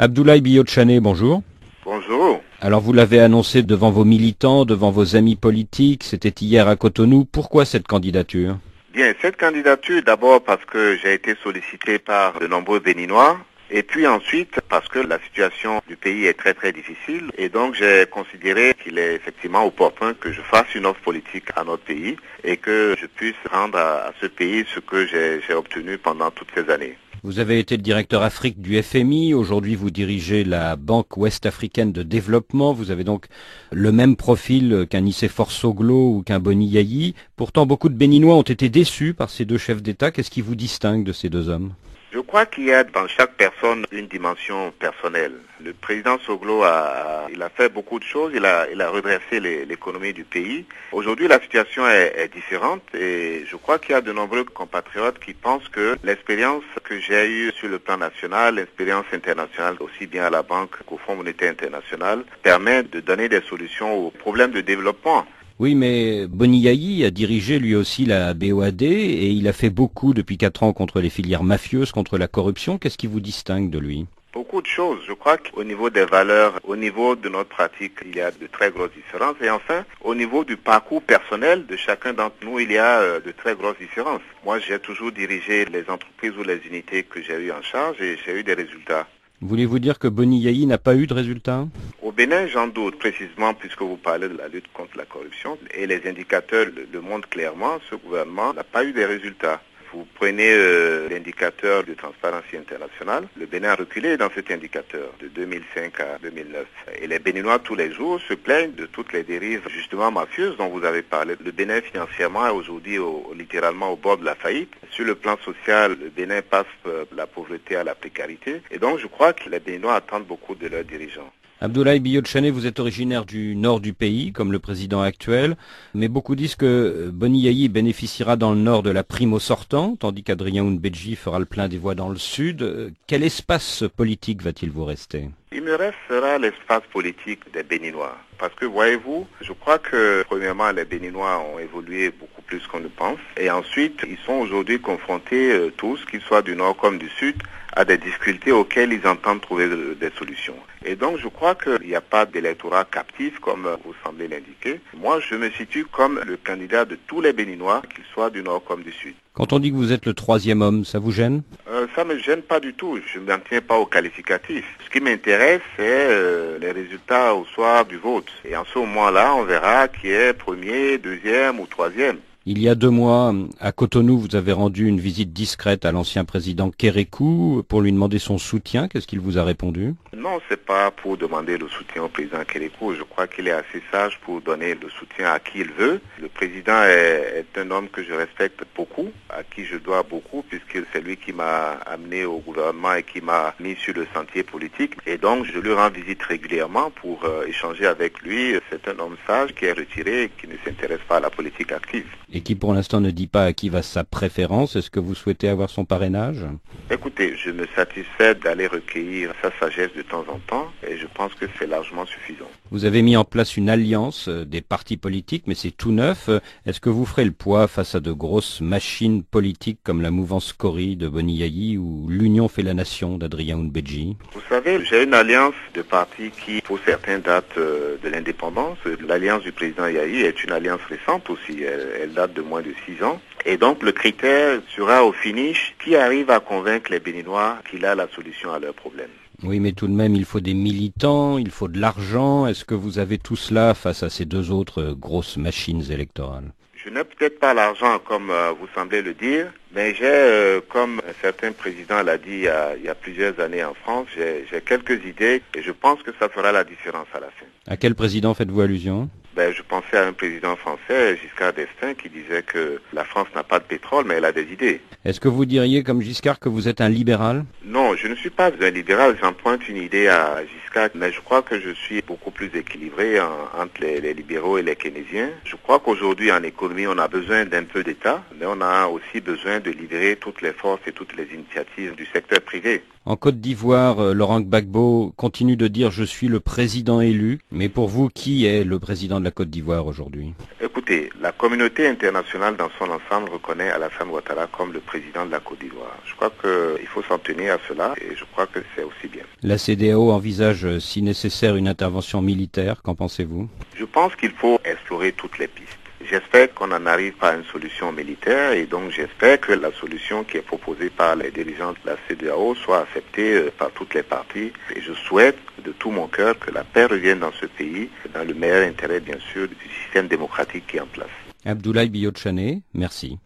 Abdoulaye Biot-Chané, bonjour. Bonjour. Alors vous l'avez annoncé devant vos militants, devant vos amis politiques, c'était hier à Cotonou. Pourquoi cette candidature? Bien, cette candidature, d'abord parce que j'ai été sollicité par de nombreux Béninois, et puis ensuite parce que la situation du pays est très très difficile, et donc j'ai considéré qu'il est effectivement opportun que je fasse une offre politique à notre pays et que je puisse rendre à ce pays ce que j'ai obtenu pendant toutes ces années. Vous avez été le directeur Afrique du FMI, aujourd'hui vous dirigez la Banque ouest-africaine de développement, vous avez donc le même profil qu'un Nicéphore Soglo ou qu'un Boni Yayi. Pourtant beaucoup de Béninois ont été déçus par ces deux chefs d'État. Qu'est-ce qui vous distingue de ces deux hommes? Je crois qu'il y a dans chaque personne une dimension personnelle. Le président Soglo il a fait beaucoup de choses, il a redressé l'économie du pays. Aujourd'hui, la situation est différente et je crois qu'il y a de nombreux compatriotes qui pensent que l'expérience que j'ai eue sur le plan national, l'expérience internationale, aussi bien à la Banque qu'au Fonds monétaire international, permet de donner des solutions aux problèmes de développement. Oui, mais Boni Yayi a dirigé lui aussi la BOAD et il a fait beaucoup depuis 4 ans contre les filières mafieuses, contre la corruption. Qu'est-ce qui vous distingue de lui? Beaucoup de choses. Je crois qu'au niveau des valeurs, au niveau de notre pratique, il y a de très grosses différences. Et enfin, au niveau du parcours personnel de chacun d'entre nous, il y a de très grosses différences. Moi, j'ai toujours dirigé les entreprises ou les unités que j'ai eues en charge et j'ai eu des résultats. Voulez-vous dire que Boni Yayi n'a pas eu de résultats? Au Bénin, j'en doute précisément puisque vous parlez de la lutte contre la corruption et les indicateurs le montrent clairement, ce gouvernement n'a pas eu des résultats. Vous prenez l'indicateur de transparence internationale, le Bénin a reculé dans cet indicateur de 2005 à 2009. Et les Béninois tous les jours se plaignent de toutes les dérives justement mafieuses dont vous avez parlé. Le Bénin financièrement est aujourd'hui littéralement au bord de la faillite. Sur le plan social, le Bénin passe de la pauvreté à la précarité. Et donc je crois que les Béninois attendent beaucoup de leurs dirigeants. Abdoulaye Biot-Chané, vous êtes originaire du nord du pays, comme le président actuel, mais beaucoup disent que Boni Yayi bénéficiera dans le nord de la prime au sortant, tandis qu'Adrien Ounbedji fera le plein des voix dans le sud. Quel espace politique va-t-il vous rester? Il me restera l'espace politique des Béninois. Parce que, voyez-vous, je crois que, premièrement, les Béninois ont évolué beaucoup plus qu'on ne pense. Et ensuite, ils sont aujourd'hui confrontés, tous, qu'ils soient du nord comme du sud, à des difficultés auxquelles ils entendent trouver des solutions. Et donc, je crois qu'il n'y a pas d'électorat captif, comme vous semblez l'indiquer. Moi, je me situe comme le candidat de tous les Béninois, qu'ils soient du nord comme du sud. Quand on dit que vous êtes le troisième homme, ça vous gêne? Ça me gêne pas du tout. Je ne m'en tiens pas au qualificatif. Ce qui m'intéresse, c'est les résultats au soir du vote. Et en ce moment-là, on verra qui est premier, deuxième ou troisième. Il y a 2 mois, à Cotonou, vous avez rendu une visite discrète à l'ancien président Kérékou pour lui demander son soutien. Qu'est-ce qu'il vous a répondu? Non, c'est pas pour demander le soutien au président Kérékou. Je crois qu'il est assez sage pour donner le soutien à qui il veut. Le président est un homme que je respecte beaucoup, à qui je dois beaucoup, puisque c'est lui qui m'a amené au gouvernement et qui m'a mis sur le sentier politique. Et donc, je lui rends visite régulièrement pour échanger avec lui. C'est un homme sage qui est retiré et qui ne s'intéresse pas à la politique active. Et qui pour l'instant ne dit pas à qui va sa préférence. Est-ce que vous souhaitez avoir son parrainage? Écoutez, je me satisfais d'aller recueillir sa sagesse de temps en temps et je pense que c'est largement suffisant. Vous avez mis en place une alliance des partis politiques, mais c'est tout neuf. Est-ce que vous ferez le poids face à de grosses machines politiques comme la mouvance Cori de Boni Yayi ou l'Union fait la nation d'Adrien Ounbedji? Vous savez, j'ai une alliance de partis qui, pour certains, date de l'indépendance. L'alliance du président Yayi est une alliance récente aussi. Elle date de moins de 6 ans. Et donc le critère sera au finish qui arrive à convaincre les Béninois qu'il a la solution à leurs problèmes. Oui, mais tout de même, il faut des militants, il faut de l'argent. Est-ce que vous avez tout cela face à ces 2 autres grosses machines électorales? Je n'ai peut-être pas l'argent comme vous semblez le dire, mais j'ai, comme un certain président l'a dit il y a plusieurs années en France, j'ai quelques idées et je pense que ça fera la différence à la fin. À quel président faites-vous allusion? Je pensais à un président français, Giscard d'Estaing, qui disait que la France n'a pas de pétrole, mais elle a des idées. Est-ce que vous diriez, comme Giscard, que vous êtes un libéral? Non, je ne suis pas un libéral, j'emprunte une idée à Giscard, mais je crois que je suis beaucoup plus équilibré entre les libéraux et les keynésiens. Je crois qu'aujourd'hui, en économie, on a besoin d'un peu d'État, mais on a aussi besoin de libérer toutes les forces et toutes les initiatives du secteur privé. En Côte d'Ivoire, Laurent Gbagbo continue de dire « je suis le président élu », mais pour vous, qui est le président de la Côte d'Ivoire aujourd'hui? Écoutez, Écoutez, la communauté internationale dans son ensemble reconnaît Alassane Ouattara comme le président de la Côte d'Ivoire. Je crois qu'il faut s'en tenir à cela et je crois que c'est aussi bien. La CEDEAO envisage, si nécessaire, une intervention militaire. Qu'en pensez-vous? Je pense qu'il faut explorer toutes les pistes. J'espère qu'on n'en arrive pas à une solution militaire et donc j'espère que la solution qui est proposée par les dirigeants de la CEDEAO soit acceptée par toutes les parties. Et je souhaite de tout mon cœur que la paix revienne dans ce pays, dans le meilleur intérêt bien sûr du système démocratique qui est en place. Abdoulaye Biot Chané, merci.